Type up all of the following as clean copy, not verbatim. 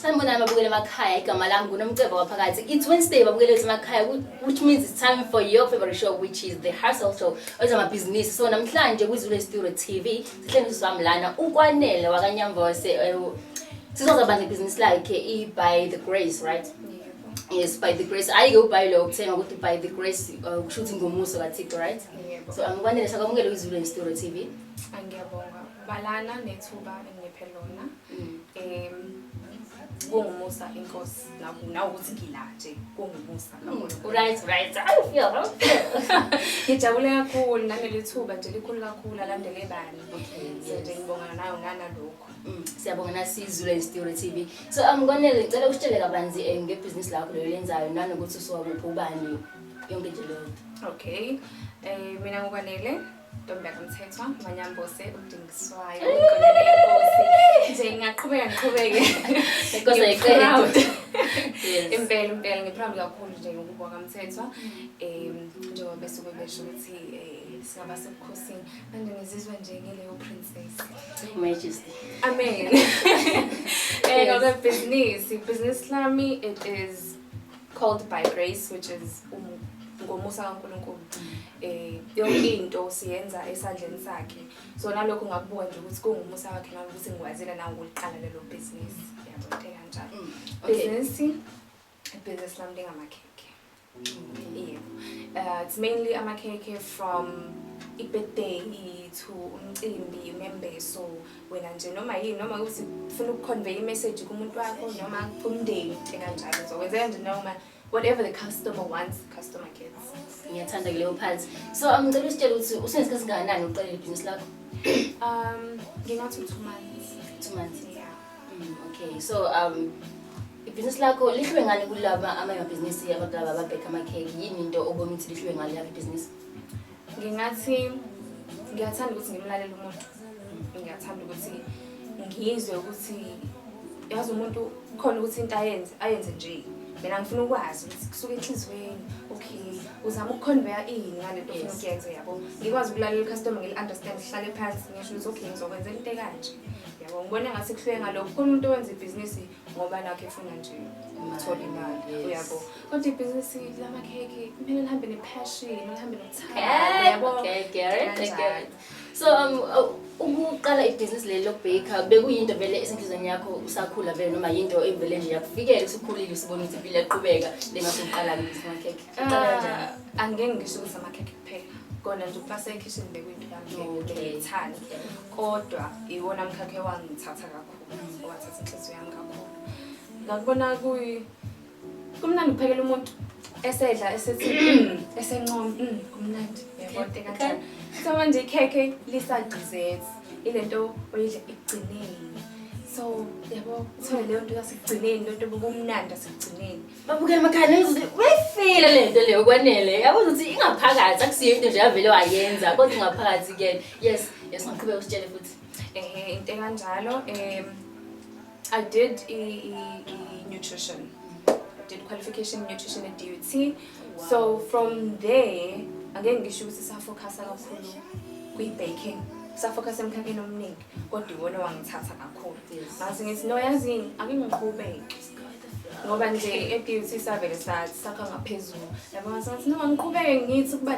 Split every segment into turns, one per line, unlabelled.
Sanibonani babukeli emakhaya igama lami nguNomcebo waphakathi. It's Wednesday babukeli emakhaya which means it's time for your favorite show which is the hustle show ezamabhizinisi. So namhlanje kwiZululand Studio TV sihleli sami lana uKwanele wakanyamvose sizoba nebhizinisi lakhe by the grace, right? Yes, by the grace. I go by lo ukuthenga ukuthi by the grace kushuthi ngomuso kaThixo, right? So Kwanele sakwamukele kwiZululand Studio TV.
Angiyabonga. Balana nethuba engiphe lona. Kungumusa inkosi nawu ukuthi ngila nje kungumusa kakhulu.
Right. I feel.
Ngijabule kakhulu nanelithuba nje likhulu kakhulu alandele bani. Okay. Nje ngibonga nayo lokho.
Siyabonga naSizululand Studio TV. So Kwanele ngicela usitshele kabanzi ngebusiness lakho lo lenzayo nanokuthi usowakuphi ubani yonke nje leyo.
Okay. Mina ngokwanele Nomcebo Mthethwa manyambose udingiswayo uKwanele inkosi nje ngiyaqhubeka
because I proud.
Yes. Impela ngiproud kakhulu nje ukuba kaMthethwa njengoba besuke besho ukuthi singaba sebukhosini manje ngizizwa nje ngeleyo princess
Majesty.
Amen. Ngoba business lami it is called by grace which is ngomusa kaNkulunkulu. Yonke into siyenza esandleni sakhe. So nalokho ngakubuka nje ukuthi kungumusa wakhe nami ukuthi ngikwazile nawo ukuliqala lelo business. Yabona kanjalo. Business lami lingamakhekhe. Yeah. It's mainly amakhekhe from birthday to umcimbi membeso wena nje noma yini noma ukuthi ufuna ukuconvey imessage kumuntu wakho noma umndeni kanjalo. So wenza nje noma whatever the customer wants, customer gets.
Ngiyathanda leyo part. So ngicela usitshele ukuthi usenze kangakanani uqale ibhizinisi lakho?
Ngingathi 2 months.
2 months.
Yeah.
Okay. So ibhizinisi lakho lihluke ngani kulaba amabhizinisi abadala ababheka amakheki? Yini into obona ukuthi lihluke ngani lapha ibhizinisi?
Ngingathi ngiyathanda ukuthi ngimlalele umuntu. Ngiyathanda ukuthi ngizwe ukuthi yazi umuntu khona ukuthi into ayenze nje. Mina ngifuna ukwazi ukuthi kusuka enhlizweni okay uzama ukuconveya ini ngale nto ufuna ukuyenza yabo ngikwazi ukulalela icustomer ngili-understand sihlale phansi ngisho ukuthi okay ngizokwenza into ekanje yabo ngibona ngathi kuhluke ngalokho khona umuntu owenza ibhizinisi ngoba nakho efuna nje ukuthola imali uyabo kodwa ibhizinisi lamakhekhe kumele lihambe nepassion lihambe nothando yabo.
Okay, get it. So ukuqala ibhizinisi leli lokubheka bekuyinto vele esenhlizweni yakho usakhula vele noma yinto evele nje yakufikela usukhulile usibona ukuthi impilo yaqhubeka lengasoqala ibhizinisi lamakhekhe?
Angeke ngisho ukuthi amakhekhe kuphela kona nje ukupasa ekitchen bekuyinto yami ngiyithanda kodwa iwona mkhakhe wangithatha kakhulu wathatha inhliziyo yami kakhulu ngakubona kumnandi ukuphekela umuntu esedla esethi esencoma kumnandi yabonke kanjani. So manje ikhekhe lisagcizet ilento oyidla igcineni. So yabo uthole leyo nto yasigcineni lento bokumnandi asigcineni.
Babukela emakhaya uyayifila lento leyo Kwanele. Yabo ukuthi ingaphakathi akusiyo into nje yavele wayenza kodwa ingaphakathi ke. Yes, ngiqhubeka usitshele futhi.
Into kanjalo I did nutrition. I did qualification in nutrition at DUT. Wow. So from there angeke ngisho ukuthi safocusa kakhulu kwi-baking. Safocusa emkhakheni omningi kodwa iwona wangithatha kakhulu. Mase ngithi no yazini ake ngiqhubeke. Ngoba nje e-DUT savele sakha ngaphezulu. Yabo ngathi no ngiqhubeke ngithi kuba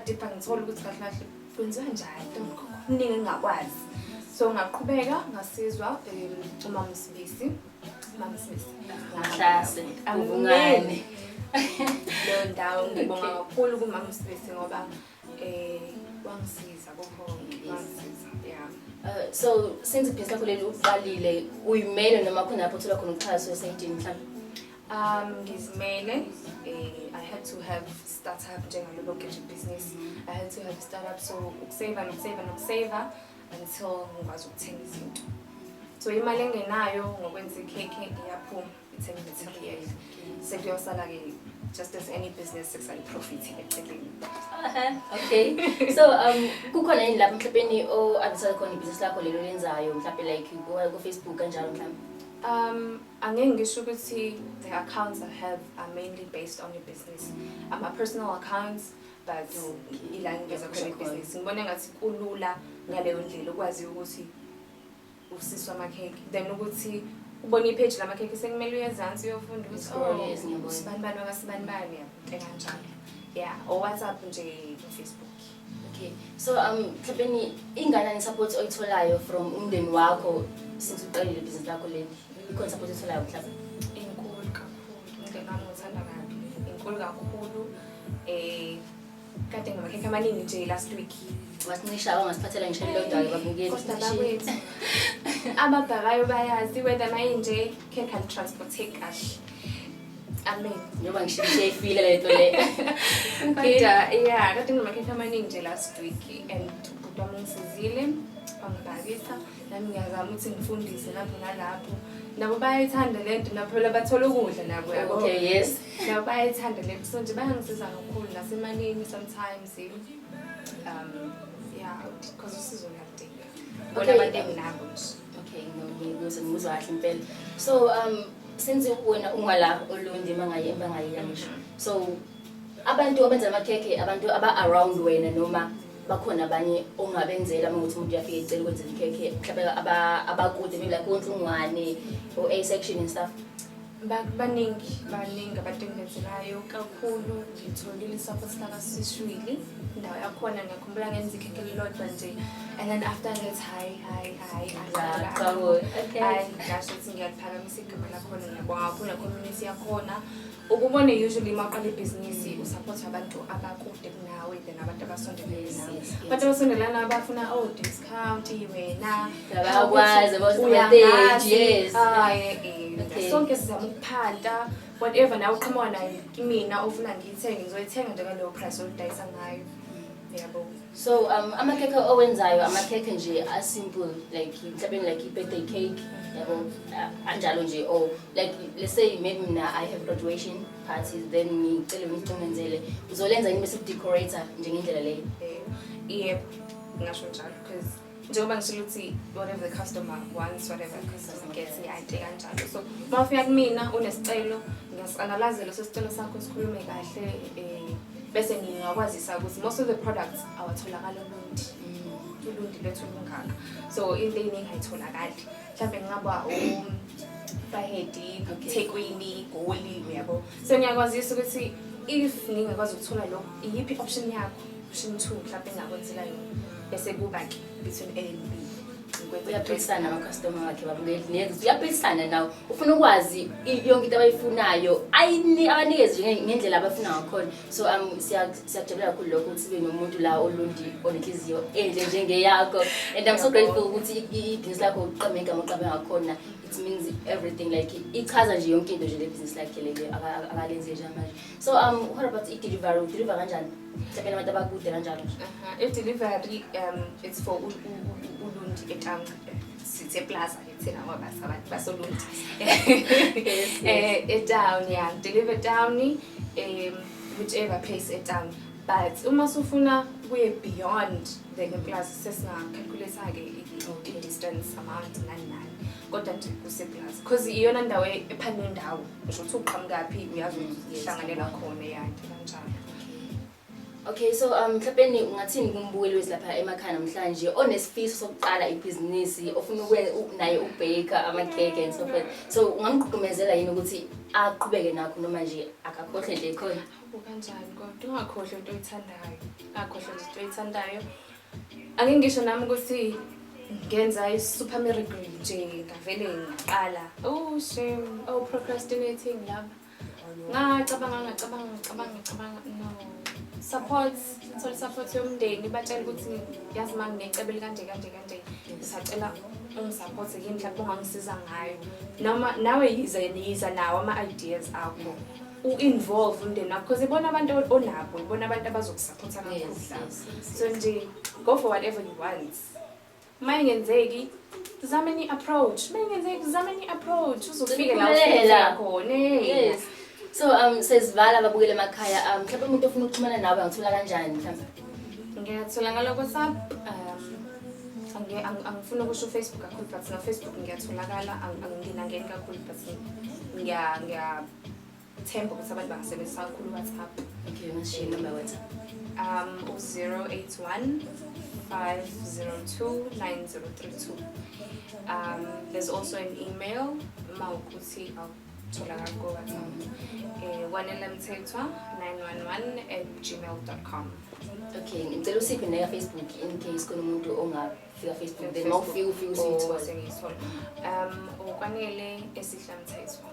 deeper ngithola ukuthi kahle kahle kwenziwa njani into kuningi engakwazi. So ngaqhubeka ngasizwa uMama Sibisi.
Ngahlase ubungane.
Leyo ndawo ngibonga kakhulu kuMama Sibisi ngoba wangisiza wangisiza. Yeah.
So since ibhizinisi lakho leli uqalile uyimele noma khona lapho uthola khona uxhaso esayidini mhlawumbe?
Ngizimele I had to have startup njengalolo business. I had to have a startup so ukuseva until ngikwazi ukuthenga izinto. So imali engenayo ngokwenza ikhekhe iyaphuma ithenga material. Sekuyosala ke just as any business sekusayi profit eceleni.
Okay. So kukhona yini lapho mhlawumbe advertise khona ibhizinisi lakho lelo lenzayo mhlawumbe like ku Facebook kanjalo mhlawumbe?
Angeke ngisho ukuthi the accounts I have are mainly based on your business. My personal accounts but ila ngeza khona business. Ngibona ngathi kulula ngaleyo ndlela ukwazi ukuthi usiswa amakhekhe then ukuthi ubona ipage lamakhekhe sekumele uyezansi uyofunda
ukuthi
sibani wakasibanibani kanjalo. Yeah, or WhatsApp nje Facebook.
Okay. So mhlawumbe ingane support oyitholayo from umndeni wakho since uqalile business lakho leli. Ikhona support oyitholayo mhlawumbe?
Inkulu kakhulu. Umndeni wami uthanda kabi. Inkulu kakhulu. Kade ngamakhekhe amaningi nje last week.
Wasincisha abangasiphathela ngisho lodwa babukeli.
Kodwa bakwethu. Ababhakayo bayazi whether manje khekhe transporte kahle. Amen.
Njoba ngishiye ifile lento le.
Kodwa yeah, kade ngamakhekhe amaningi nje last week and ubhuti wami ngisizile bangibhakisa nami ngiyazama ukuthi ngifundise lapho nalapho. Nabo bayayithanda lento nabo phela bathola ukudla nabo yabo.
Okay, yes.
Nabo bayayithanda lento so nje bayangisiza kakhulu nasemanini sometimes yeah because usizo ngiyadinga. Bona abantu enginabo nje.
Okay, ngizwa kahle impela. So since wena ungala olundi mangayela ngisho. So abantu abenza amakhekhe abantu aba around wena noma bakhona abanye ongabenzela ukuthi umuntu uyafika ecela ukwenza ikhekhe mhlawumbe abakude maybe like uNhlungwane or A section and stuff.
Baningi abantu engenzelayo kakhulu ngitholile support laka sishwili indawo yakhona ngiyakhumbula ngenza ikhekhe lilodwa nje and then after that hi okay ngasho ukuthi ngiyaphakamisa igama lakhona ngiyabonga kakhulu community yakhona ukubone usually maqala ibhizinisi usupport abantu abakude kunawe then abantu abasondelene nawe abantu abasondelana abafuna discount wena
bayakwazi abasondelene yes
sonke sizama ukuphanda whatever nawe uqhamuka nayo mina ofuna ngiyithenge ngizoyithenga nje ngaleyo price olidayisa ngayo yabo.
So amakhekhe owenzayo amakhekhe nje a simple like mhlawumbe like birthday cake yabo anjalo nje or like let's say maybe mina I have graduation parties then ngicela ukuthi ngenzele uzolenza yini bese decorator nje ngendlela leyo.
Yebo ngisho njalo because njengoba ngisho ukuthi whatever the customer wants whatever the customer gets ngiyayidinga kanjalo so mawufika kumina unesicelo ngiyasianalyze leso sicelo sakho sikhulume kahle bese ngingakwazisa ukuthi most of the products awatholakala ulundi lethu lungaka so into eyiningi ayitholakali mhlawumbe ngingaba bahedi thekwini goli uyabo so ngiyakwazisa ukuthi if ngingakwazi ukuthola lokho iyiphi option yakho option 2 mhlawumbe engakwenzela yona bese kuba ke between A and B
uyaphilisana nama-customer wakhe babukeli neza uyaphilisana nawo ufuna ukwazi yonke into abayifunayo abanikeze ngendlela abafuna ngakhona so siyajabulela kakhulu lokho ukuthi sibe nomuntu la olundi onenhliziyo enhle njengeyakho and I'm so grateful ukuthi ibhizinisi lakho uqame igama uqame ngakhona it means everything like ichaza nje yonke into nje le business lakhe lele akalenze nje manje so what about i-delivery deliver kanjani mhlawumbe abantu abakude kanjalo
i-delivery it's for ulundi etang sithe plaza ethena ngoba abantu basolundi down yeah deliver down whichever place town but uma sufuna kuye beyond the plaza sesina calculate ke distance amount nani kodwa nje kuseplaza because iyona ndawo ephana indawo ngisho ukuthi uqhamukaphi uyazi ukuhlanganela khona yakhe kanjalo.
Okay, so mhlawumbe ungathini kumbukeli wesilapha emakhaya namhlanje onesifiso sokuqala ibhizinisi ofuna naye ubake amakhekhe and so forth so ungamqhumezela yini ukuthi aqhubeke nakho noma nje akakhohle nje khona
kanjani kodwa ungakhohle into oyithandayo akhohle into oyithandayo ake ngisho nami ukuthi ngenza i-super miracle nje ngavele ngaqala shame procrastinating laba ngacabanga no support yomndeni batshela ukuthi yazi manje nginecebe kanje ngisacela ungisupport yini mhlawumbe ungangisiza ngayo noma nawe yiza nawo ama-ideas akho u-involve umndeni wakho because ibona abantu onabo ibona abantu abazokusupporta kakhulu so nje go for whatever you want mayengenzeki zameni approach uzofika la khona
yes so sesivala ababukele emakhaya mhlawumbe umuntu ofuna ukuxhumana nawe angithola kanjani mhlawumbe
ngiyathola ngalo WhatsApp angifuna ukusho Facebook kakhulu but na Facebook ngiyatholakala angingena kakhulu but ngiyathemba ukuthi abantu bangasebenzisa kakhulu WhatsApp.
Okay, ngishiye number WhatsApp
081 0502 9032. There's also an email, mawukuthi Kwanele Mthethwa 911@gmail.com.
Okay, ngicela usiphe na Facebook in case khona umuntu ongafika Facebook then mawufika usithola.
Sengiyithola. Kwanele Mthethwa.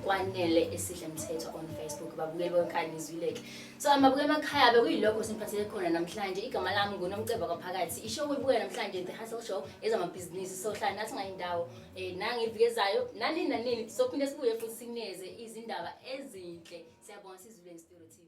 Kwanele Mthethwa on Facebook. Babukeli bonke nizwileke. So amabukeli emakhaya bekuyilokho simphathele khona namhlanje. Igama lami nguNomcebo kwaphakathi. Ishow ebuya namhlanje The Hustle Show ezamabhizinisi. So hlala nathi ngayindawo nangivikezayo nani sophinde sibuye futhi sinikeze izindaba ezinhle. Siyabonga sizule Studio TV.